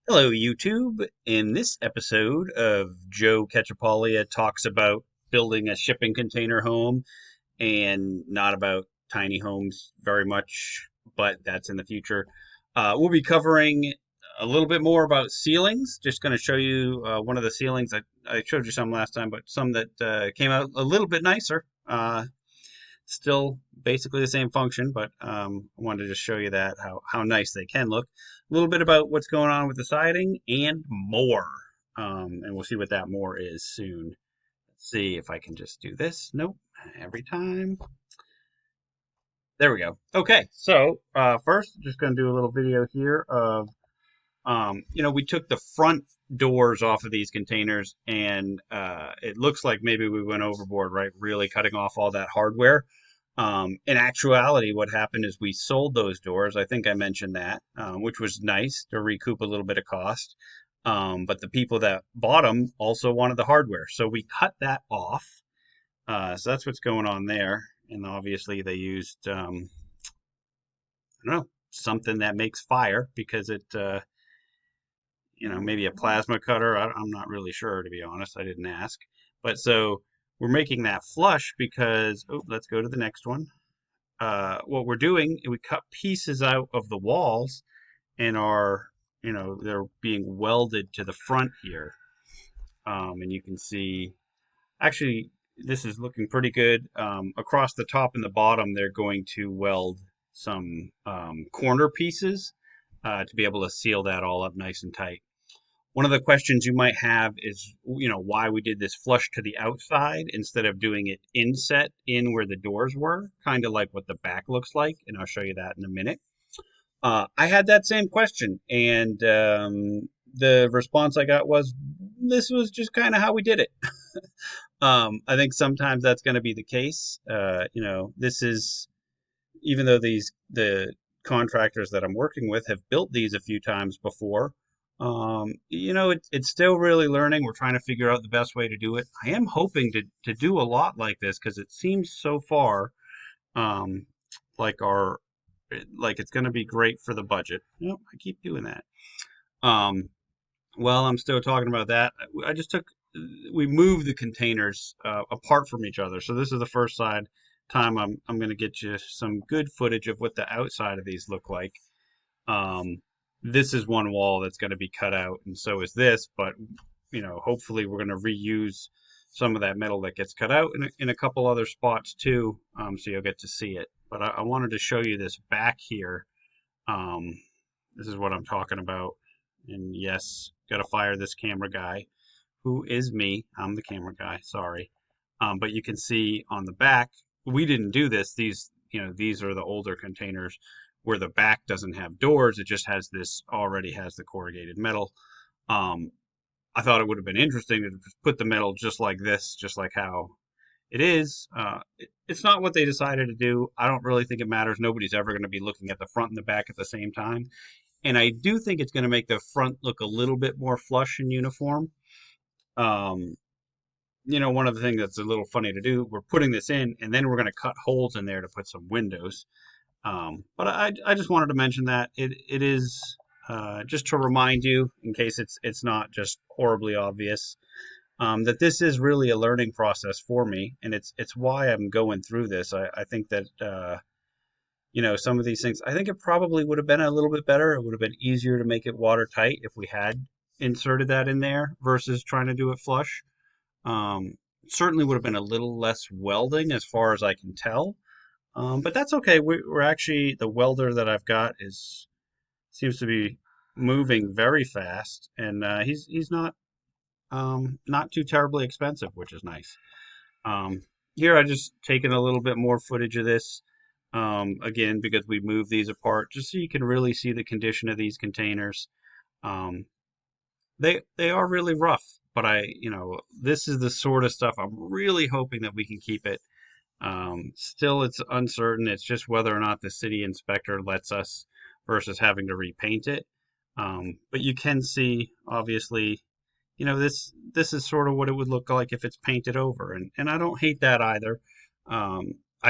Hello, YouTube. In this episode of Joe Cachapolia talks about building a shipping container home and not about tiny homes very much, but that's in the future. We'll be covering a little bit more about ceilings. Just going to show you one of the ceilings. I showed you some last time, but some that came out a little bit nicer. Still basically the same function, but I wanted to just show you that how nice they can look. A little bit about what's going on with the siding and more. And we'll see what that more is soon. Let's see if I can just do this. Nope, every time. There we go. Okay, so first, just going to do a little video here of, we took the front doors off of these containers, and it looks like maybe we went overboard, right? Really cutting off all that hardware. In actuality, what happened is we sold those doors. I think I mentioned that, which was nice to recoup a little bit of cost. But the people that bought them also wanted the hardware, so we cut that off. So that's what's going on there. And obviously, they used I don't know, something that makes fire because maybe a plasma cutter. I'm not really sure, to be honest. I didn't ask. But so we're making that flush because, oh, let's go to the next one. What we're doing, we cut pieces out of the walls and they're being welded to the front here. And you can see, actually, this is looking pretty good. Across the top and the bottom, they're going to weld some corner pieces to be able to seal that all up nice and tight. One of the questions you might have is, why we did this flush to the outside instead of doing it inset in where the doors were, kind of like what the back looks like, and I'll show you that in a minute. I had that same question, and the response I got was, this was just kind of how we did it. I think sometimes that's going to be the case. This is, even though the contractors that I'm working with have built these a few times before, it's still really learning. We're trying to figure out the best way to do it. I am hoping to do a lot like this because it seems so far um, like it's going to be great for the budget. I keep doing that. Well, I'm still talking about that. We moved the containers apart from each other. So this is the first time I'm going to get you some good footage of what the outside of these look like. Um, this is one wall that's going to be cut out, and so is this. But hopefully we're going to reuse some of that metal that gets cut out in a couple other spots too, so you'll get to see it. But I wanted to show you this back here. Um, this is what I'm talking about. And yes, got to fire this camera guy, who is me. I'm the camera guy. Sorry. But you can see on the back, we didn't do this. These are the older containers where the back doesn't have doors. It just already has the corrugated metal. I thought it would have been interesting to put the metal just like this, just like how it is. It's not what they decided to do. I don't really think it matters. Nobody's ever going to be looking at the front and the back at the same time. And I do think it's going to make the front look a little bit more flush and uniform. Um, one of the things that's a little funny to do, we're putting this in and then we're going to cut holes in there to put some windows. But I just wanted to mention that it is just to remind you, in case it's not just horribly obvious, that this is really a learning process for me, and it's why I'm going through this. I think that some of these things, I think it probably would have been a little bit better. It would have been easier to make it watertight if we had inserted that in there versus trying to do it flush. Um, Certainly would have been a little less welding as far as I can tell. But that's okay. We're actually, the welder that I've got seems to be moving very fast, and he's not too terribly expensive, which is nice. Um, Here I just taken a little bit more footage of this, again, because we moved these apart, just so you can really see the condition of these containers. Um, they are really rough, but this is the sort of stuff I'm really hoping that we can keep it. Still, it's uncertain. It's just whether or not the city inspector lets us versus having to repaint it. But you can see, obviously, this is sort of what it would look like if it's painted over, and I don't hate that either. I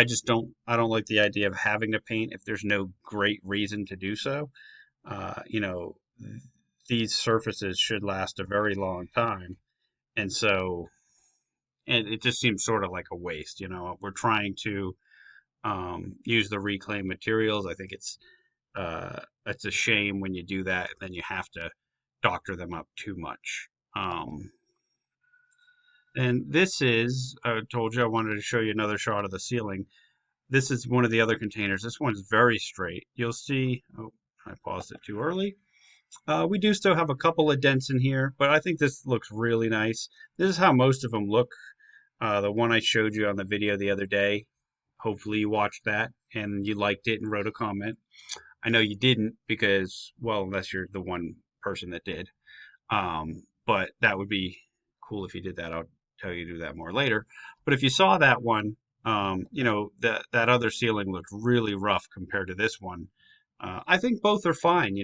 don't like the idea of having to paint if there's no great reason to do so. Uh, you know, these surfaces should last a very long time. And so, and it just seems sort of like a waste. We're trying to use the reclaimed materials. I think it's a shame when you do that, then you have to doctor them up too much. And this is, I told you I wanted to show you another shot of the ceiling. This is one of the other containers. This one's very straight. You'll see, oh, I paused it too early. We do still have a couple of dents in here, but I think this looks really nice. This is how most of them look. The one I showed you on the video the other day, hopefully you watched that and you liked it and wrote a comment. I know you didn't because, well, unless you're the one person that did. But that would be cool if you did that. I'll tell you to do that more later. But if you saw that one, that other ceiling looked really rough compared to this one. I think both are fine.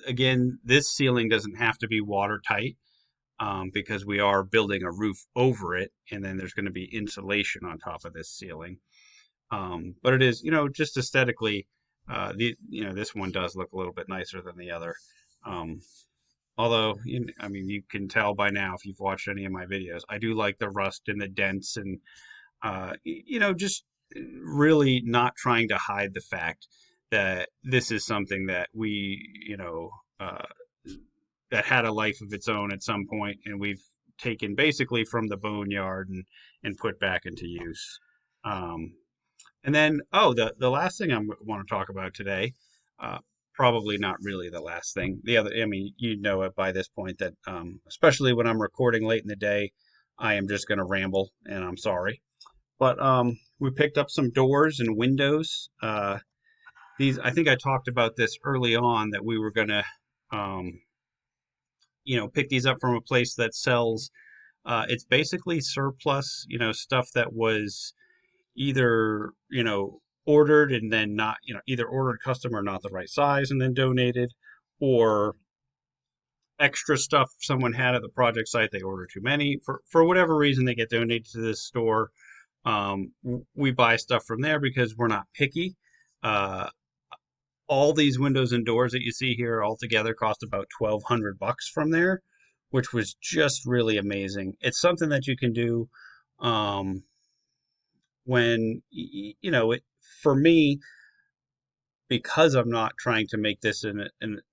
Again, this ceiling doesn't have to be watertight because we are building a roof over it, and then there's going to be insulation on top of this ceiling. But it is, just aesthetically, this one does look a little bit nicer than the other. Um, Although, I mean, you can tell by now if you've watched any of my videos, I do like the rust and the dents and, just really not trying to hide the fact that this is something that that had a life of its own at some point, and we've taken basically from the boneyard and put back into use. Um, and then, oh, the last thing I want to talk about today, uh, probably not really the last thing. The other, I mean, you know it by this point that, especially when I'm recording late in the day, I am just going to ramble, and I'm sorry. But we picked up some doors and windows. I think I talked about this early on that we were going to, um, pick these up from a place that sells. It's basically surplus, stuff that was either ordered and then not either ordered custom or not the right size and then donated, or extra stuff someone had at the project site, they order too many for whatever reason, they get donated to this store. We buy stuff from there because we're not picky. All these windows and doors that you see here all together cost about $1,200 from there, which was just really amazing. It's something that you can do um, when for me, because I'm not trying to make this an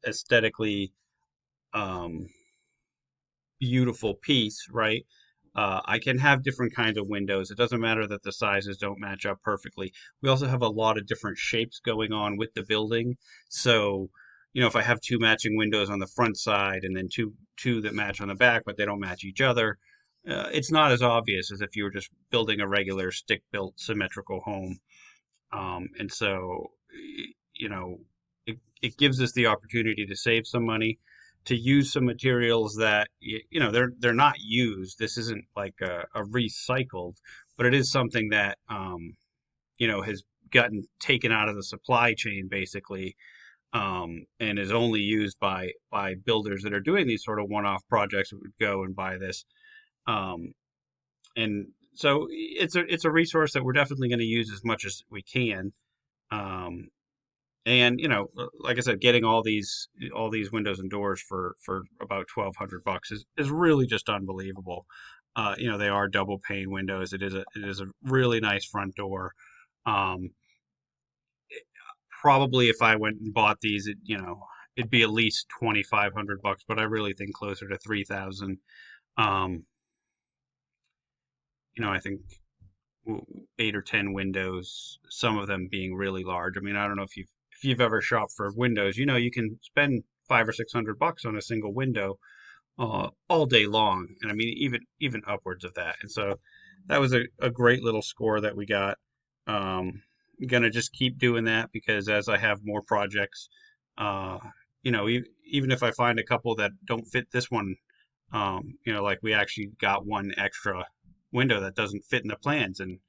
aesthetically um, beautiful piece, right? I can have different kinds of windows. It doesn't matter that the sizes don't match up perfectly. We also have a lot of different shapes going on with the building. So, if I have two matching windows on the front side and then two that match on the back, but they don't match each other, it's not as obvious as if you were just building a regular stick-built symmetrical home. And so, you know, it gives us the opportunity to save some money, to use some materials that they're not used. This isn't like a recycled, but it is something that has gotten taken out of the supply chain basically, and is only used by builders that are doing these sort of one-off projects that would go and buy this. Um, and so it's a resource that we're definitely going to use as much as we can. Um, and like I said, getting all these windows and doors for about $1,200 is really just unbelievable. They are double pane windows. It is a really nice front door. Um, Probably if I went and bought these, it'd be at least $2,500, but I really think closer to 3,000. Um, I think 8 or 10 windows, some of them being really large. I mean, I don't know if you've ever shopped for windows. You can spend 500 or 600 bucks on a single window all day long, and I mean even upwards of that. And so that was a great little score that we got. I'm gonna just keep doing that because as I have more projects, uh, even if I find a couple that don't fit this one, like we actually got one extra window that doesn't fit in the plans, and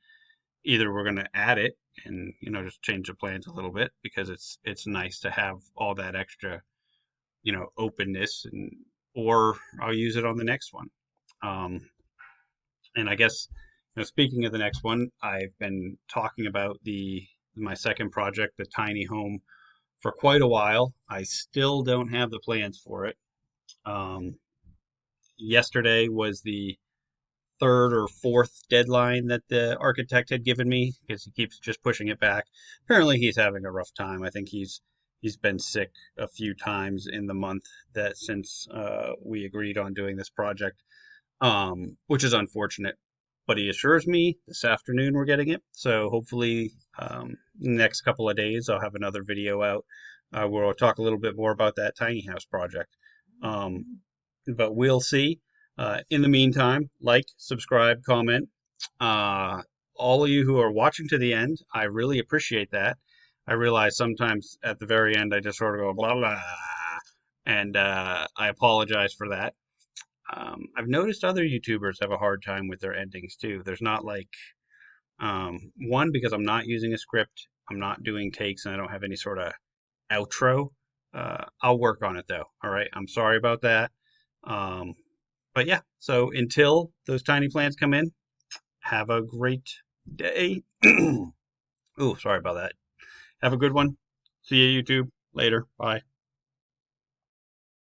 either we're going to add it and just change the plans a little bit because it's nice to have all that extra openness, and or I'll use it on the next one. um, and I guess speaking of the next one, I've been talking about the my second project, the tiny home for quite a while. I still don't have the plans for it. Um, Yesterday was the third or fourth deadline that the architect had given me because he keeps just pushing it back. Apparently, he's having a rough time. I think he's been sick a few times in the month that since we agreed on doing this project, which is unfortunate. But he assures me this afternoon we're getting it. So hopefully, next couple of days I'll have another video out where I'll talk a little bit more about that tiny house project. But we'll see. In the meantime, like, subscribe, comment. Uh, all of you who are watching to the end, I really appreciate that. I realize sometimes at the very end I just sort of go blah blah, and I apologize for that. I've noticed other YouTubers have a hard time with their endings too. There's not like one because I'm not using a script, I'm not doing takes, and I don't have any sort of outro. I'll work on it though. All right, I'm sorry about that. Um, but yeah, so until those tiny plants come in, have a great day. Oh, sorry about that. Have a good one. See you, YouTube. Later. Bye.